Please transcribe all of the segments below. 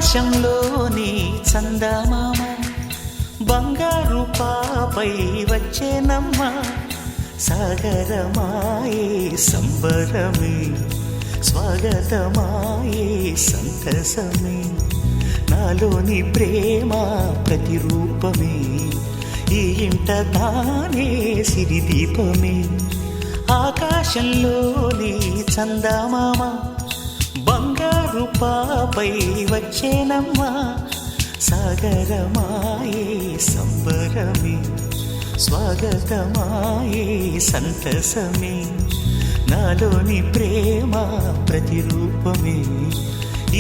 ఆకాశంలోని చందమామ బంగారు పాపై వచ్చేనమ్మ సాగరమాయే సంబరమే స్వాగతమాయే సంతసమే నాలోని ప్రేమ ప్రతిరూపమే ఈ ఇంట తానే సిరిదీపమే ఆకాశంలోని చందమామ బంగారు పాపై వచ్చేనమ్మా సాగరమాయే సంబరమే స్వాగతమాయే సంతసమే నాలోని ప్రేమ ప్రతిరూపమే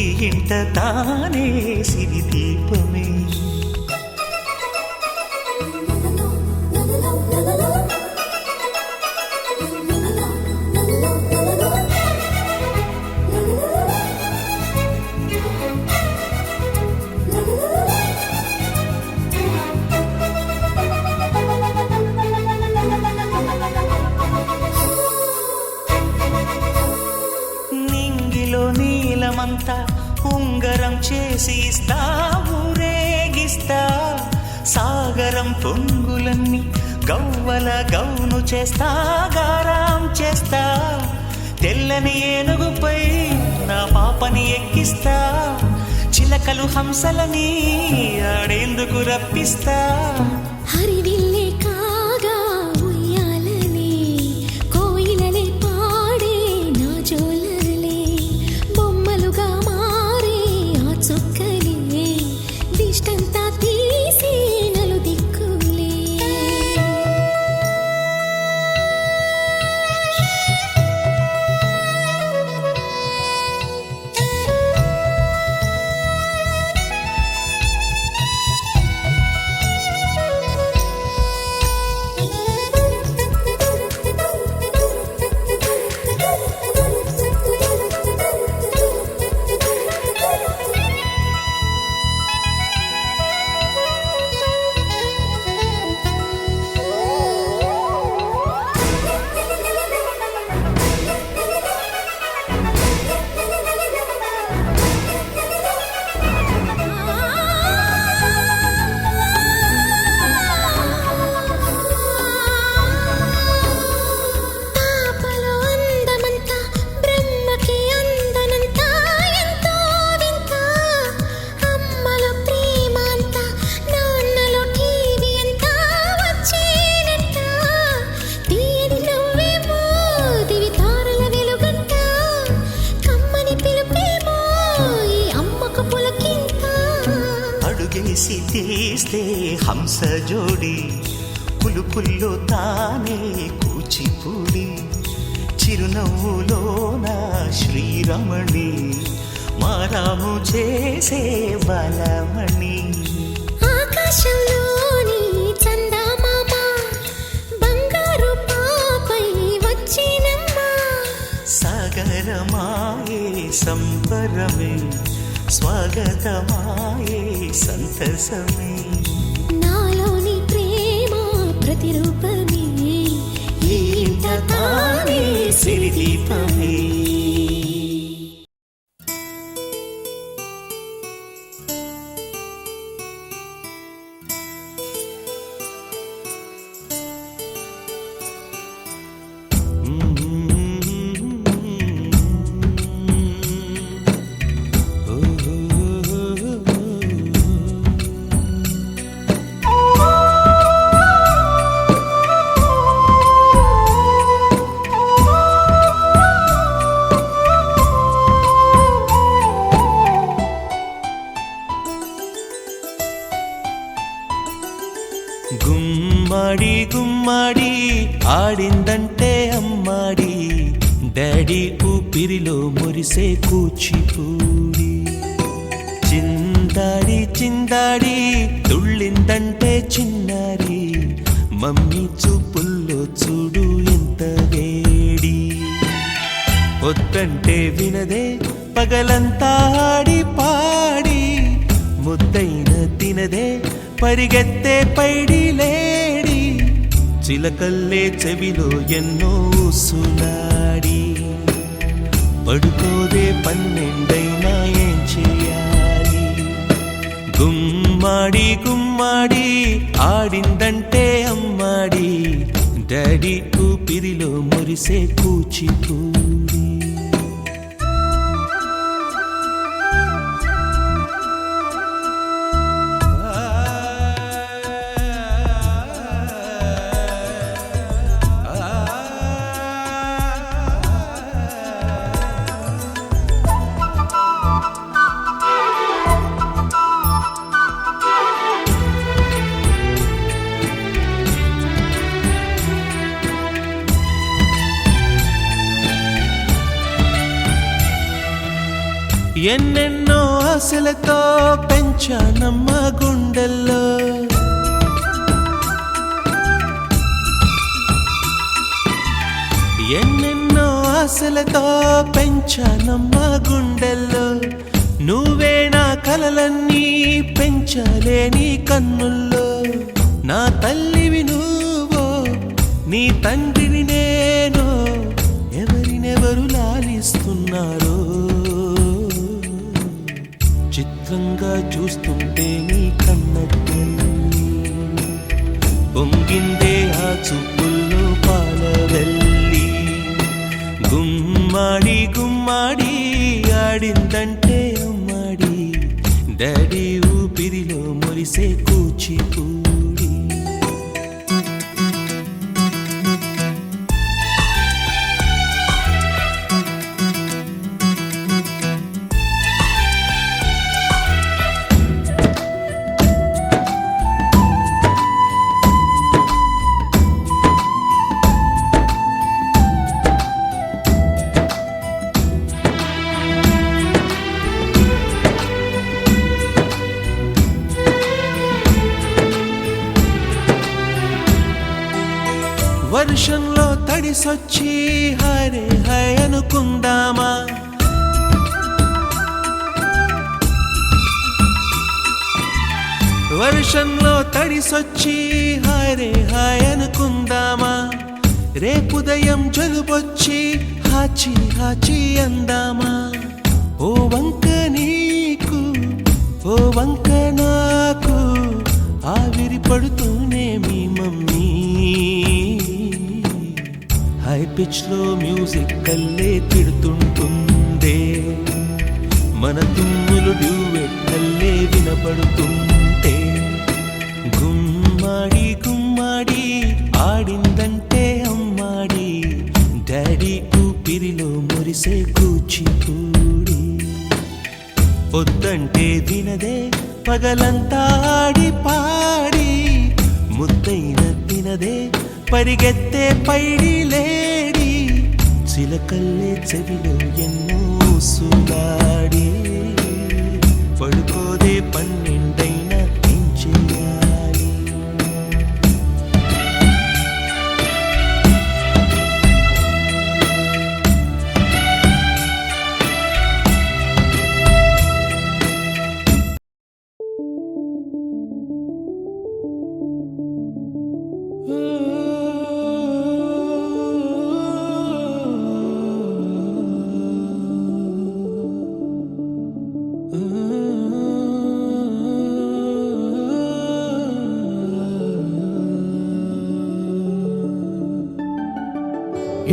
ఈ ఇంట తానే సిరిదీపమే నీలమంతా ఉంగరం చేసి ఇస్తా ఊరేగిస్తా సాగరం పొంగులన్నీ గవ్వల గౌను చేస్తా గారాం చేస్తా తెల్లని ఏనుగుపై నా పాపని ఎక్కిస్తా చిలకలు హంసలని ఆడేందుకు రప్పిస్తా హరివిల్లే కాగా ఉయ్యాలనే కోయిలనే పాడే నా జోలలే బొమ్మలుగా మారే ఆ చుక్కలే దిష్టంతా తీసి నలు దిక్కులే అడుగేసి తీస్తే హంస జోడి పులుపుల్లో తానే కూచిపూడి చిరునవ్వులోన శ్రీరమణి మారాము చేసే బలమణి ఆకాశంలోని చందమామ బంగారు పాపై వచ్చినమ్మా సాగరమాయే సంబరమే స్వాగతమాయే సంతసమే నాలోని ప్రేమ ప్రతిరూపమే ఈ ఇంట తానే సిరిదీపమే గుమ్మడి గుమ్మడి ఆడిందంటే అమ్మాడి డాడీ ఊపిరిలో మురిసే కూచిపూడి చిందాడి చిందాడి తుళ్ళిందంటే చిన్నారి మమ్మీ చూపుల్లో చూడు ఎంత వేడి వద్దంటే వినదే పగలంతా ఆడి పాడి ముద్దైన తినదే పరిగెత్తే పైడి లేడి చిలకల్లే చెవిలో ఎన్నో సునాడి పడుకోదే పన్నెండైనా ఏం చేయాలి గుమ్మాడి గుమ్మాడి ఆడిందంటే అమ్మాడి డాడీ ఊపిరిలో మురిసే కూచిపూడి. ఎన్నెన్నో ఆశలతో పెంచానమ్మ గుండెల్లో, ఎన్నెన్నో ఆశలతో పెంచానమ్మ గుండెల్లో, నువ్వే నా కలలన్నీ పెంచలేని కన్నుల్లో. నా తల్లివి నువ్వో నీ తండ్రిని నేను, ఎవరినెవరు లాలిస్తున్నారో చిత్రంగా చూస్తుంటే నీ కన్నెల్లి పొంగిందే ఆ చూపుల్లో పాలవెల్లి. గుమ్మాడి గుమ్మాడి ఆడిందంటే అమ్మాడి డాడీ ఊపిరిలో మురిసే కూచిపూడి. వర్షంలో తడిసొచ్చి హరే హై అనుకుందామా, వర్షంలో తడిసొచ్చి హరే హై అనుకుందామా. రేపుదయం జలుబొచ్చి హాచి హాచి అందామా. ఓ వంక నీకు ఓ వంక నాకు ఆవిరి పడుతూనే మీ మమ్మీ హై పిచ్ లో మ్యూజిక్ కల్లే తిడుతుంటుందే. మన తుమ్ములు డ్యూయెట్ కల్లే వినపడుతుంటే. గుమ్మాడి గుమ్మాడి ఆడిందంటే అమ్మాడి డాడీ ఊపిరిలో మురిసే కూచిపూడి. పొద్దంటే వినదే పగలంతా ఆడి పాడి, ముద్దైన తినదే పరిగెత్తే పైడి లేడి. చిలకల్లే చెవిలో ఎన్నో సుగాడి, పడుకోదే పన్నెండైనా ఏం చెయ్యాలి.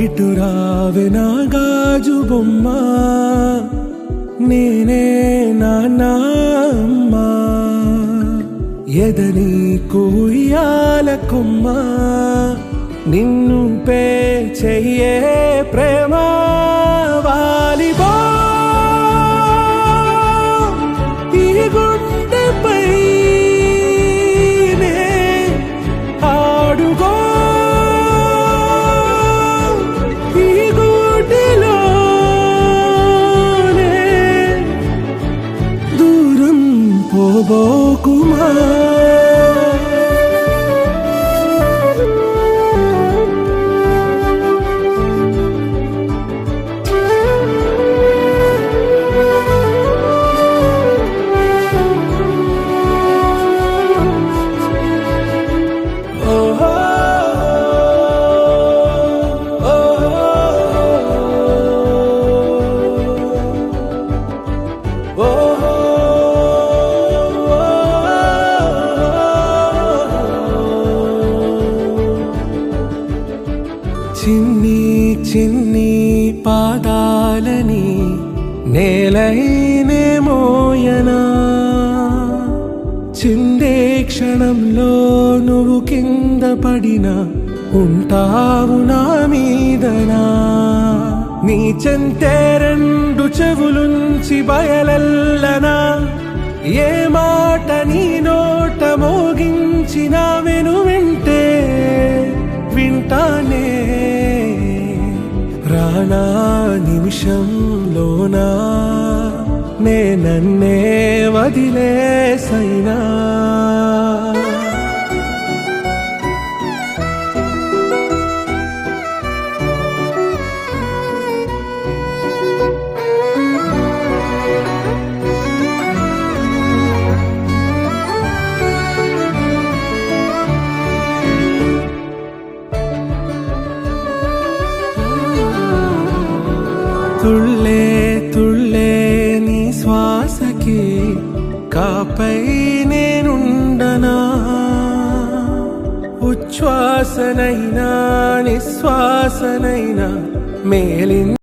ఇటు రావే నా గాజు బొమ్మ, నేనే నాన్నమ్మ. ఎదని కుయ్యాల కొమ్మ, నిన్ను పే చెయ్యే ప్రేమ వాలిబా. ఈ గుండెపై ఆడుగో, పోబోకుమా. నేలైనే మోయనా చిందే క్షణంలో నువ్వు కింద పడినా ఉంటావు నా మీదనా నీ చెంతే రెండు చెవులుంచి బయలెల్లనా ఏ మాట నీ నోట మోగించిన వింటే వింటానే రానా నిమిషంలోనా నన్నే వదిలేసైనా తుళ్ళే తుళ్ళే నీ శ్వాసకి కాపై నేనుండనా ఉచ్ఛ్వాసనైనా నిశ్వాసనైనా మేలిన్